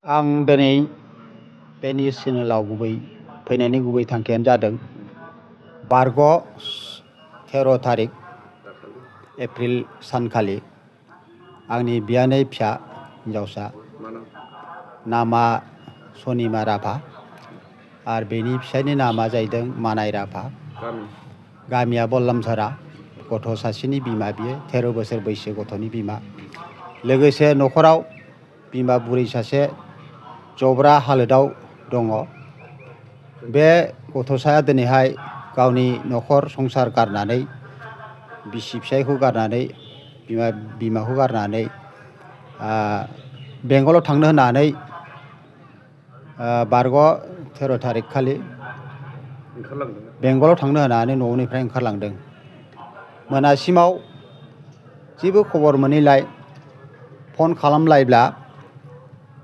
आं दिनै बे निउस चेनेलाव फैनायनि गुबै थांखियानो जादों बारग' 13 थारिख एप्रिल सानखालि आंनि बियानै फिसा हिन्जावसा नामा सनिमा राभा आरो बेनि फिसायनि नामा जाहैदों मानाय राभा। गामिया बल्लामझरा। गथ' सासेनि बिमा बियो 13 बोसोर बैसो गथ'नि बिमा। लोगोसे न'खराव बिमा बुरै सासे जब्रा हालोदाव दङ। बे गथ'साया दिनैहाय गावनि न'खर संसार गारनानै बिसि फिसायखौ गारनानै बिमाखौ गारनानै बेंगलाव थांनो होननानै बारग' 13 थारिख खालि बेंगलाव थांनो होननानै न'निफ्राय ओंखारलांदों। मोनासिमाव जेबो खबर मोनैलाय फन खालामलायब्ला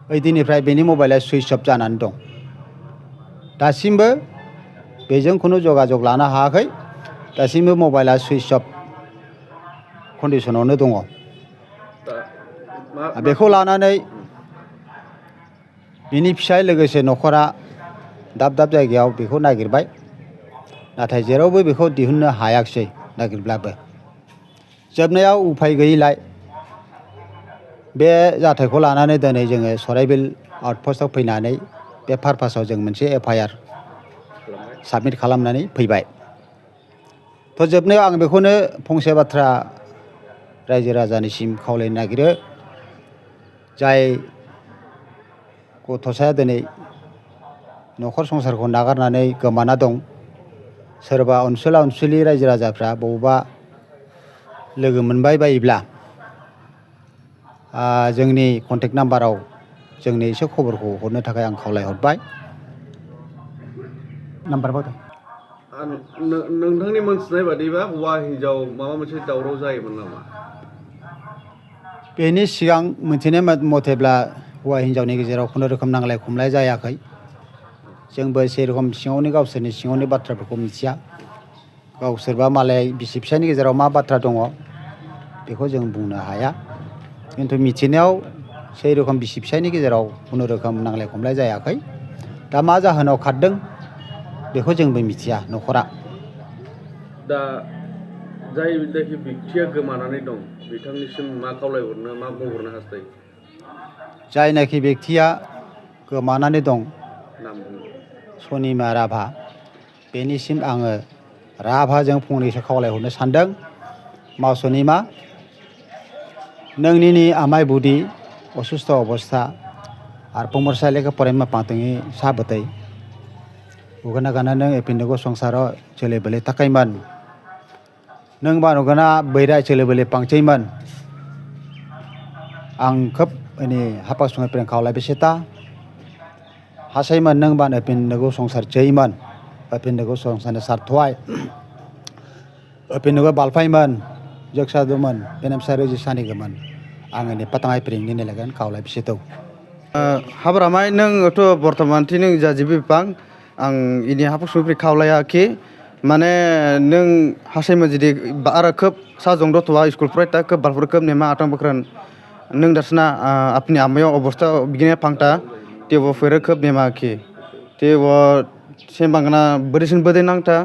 ओइदिननिफ्राय बेनि मबाइला सुइच अफ जानानै दं। दासिमबो बेजों खुनु जगाजग लानो हायाखै। दासिमबो मबाइला सुइच अफ कन्डिसनावनो दङ। बेखौ लानानै बिनि फिसाय लोगोसे न'खरा दाब दाब जायगायाव बेखौ नागिरबाय, नाथाय जेरावबो बेखौ दिहुननो हायाखिसै नागिरब्लाबो। जोबनायाव उफाय गैयैलाय बे जाथायखौ लानानै दिनै जोङो सराइबिल आउटपस्टआव फैनानै बे पारपासाव जों मोनसे FIR साबमिट खालामनानै फैबाय। जोबनायाव आं बेखौनो फंसे बाथ्रा रायजो राजानिसिम खावलायनो नागिरो, जाय गथ'साया दिनै न'खर संसारखौ नागारनानै गोमाना दं, सोरबा अनसुला अनसुलि रायजो राजाफ्रा बबावबा लोगो मोनबाय बायोब्ला जोंनि कन्टेक्ट नाम्बाराव जोंनो एसे खबरखौ हरनो थाखाय आं खावलायहरबाय। नोंथांनि मोनथिनाय बादिबा हौवा हिन्जाव माबा मोनसे दावराव जायोमोन नामा? बेनि सिगां मोनथिनाय मथेब्ला हौवा हिन्जावनि गेजेराव खुनु रोखोम नांलाय खमलाय जायाखै। जोंबो सेरखम गावसोरनि सिङावनि बाथ्राफोरखौ मिथिया। गावसोरबा मालाय बिसि फिसायनि गेजेराव मा बाथ्रा दङ बेखौ जों बुंनो हाया। खिन्थु मिथिनायाव सेरखम बिसि फिसायनि गेजेराव खुनु रोखोम नांलाय खमलाय जायाखै। दा मा जाहोनाव खारदों बेखौ जोंबो मिथिया न'खरा। दा जायनाखि बेक्तिया गोमानानै दं बिथांनिसिम मा खावलायहरनो, मा बुंहरनो हास्थायो? जायनाखि बेक्तिया गोमानानै दं सनिमा राभा, बेनिसिम आङो राभाजों फंनैसो खावलायहरनो सानदों। मा सनिमा, नोंनि आमाय बुदि असुस्थ अबस्था आरो पमरसा लेखा फरायमा पातंगी साबतै उगना गाना नों एपिनगो संसारो चले बले थाखायमोन। नों बानुगना बैरा चले बले पांचैमोन। आं खोब हापा संसार खावलाय बेसेता हासायमोन नों बान एपिनगो संसार चैमोन। एपिनगो संसार सारथवाय एपिनगो बालफायमोन जोगसादुमोन बेनामसा रेजि सानिगमोन। आङो ने पतंगाय प्रिंनि नेलागन खावलाय बेसेतौ। हाब्रामाय नों तो बर्तमान थि नों जाजिबि पां आं इनि हापा संसार खावलायाखि माने नों हासायमोन जुदि आरो खोब साजों दतवा स्कुल फरायता खोब बालफोर खोब नेमा आटां बख्रान नों दासना अपनी आमायाव अबस्था बिगिने पांता तेवो फेरे खोब नेमा आखि तेवो सेमबांगना बरिसिन बदे नांता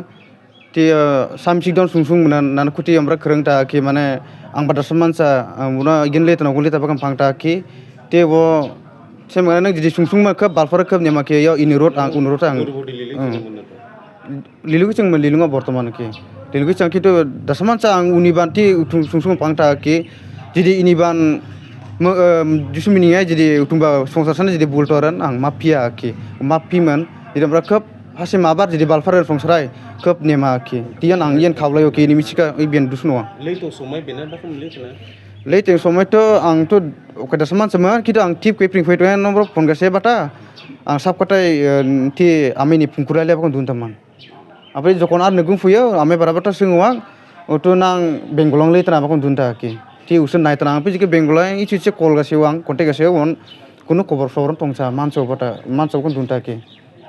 ते सामसिक दन सुंसुं मना नान खुटी अमरा खरंता आखि माने आं बादासम मानसा मुना इगन लेतना गुलिता बकम पांता आखि तेवो सेमबांगना नों जुदि सुंसुं मा खोब बालफोर खोब नेमा आखि याव इनुरोध आं उनुरोध आं लिलुगु चंमोन लिलुगा बर्तमान आखि लिलुगु चंखि तो दसमानसा आं उनिबांति सुंसुं पांता आखि जुदि इनिबान जुसुमिनिया जुदि उठुंबा संसार साने जुदि बुलटोरन आं माफिया आखि माफिमोन जुदि हमरा खोब हासे माबार जुदि बालफार संसाराय खोब नेमा आखि तियान आं इयान खावलायो कि निमिसिका इबेन दुसनवा लेतो समय बेना दाखम लेतना लेतो समय तो आं तो ओकदा समानसमोन किन्तु आं टिप के प्रिं फैतो नम्बर फोन गासे बाटा आं साबकटाय ति आमिनि फुंकुराले बकन दुनतामान आमफ्राय जखन आर नगुं फैयो आमे बाराबाटा सोंवा अतो नां बेंगलाव लेतना बकन दुनता आखि ति उसन नायतना आं फिजिके बेंगलाव इसे कल गासेव आं कन्टेक्ट गासेव कुनु खबर सबर तंसा मानसो बटा मानसो बकन दुनता आखि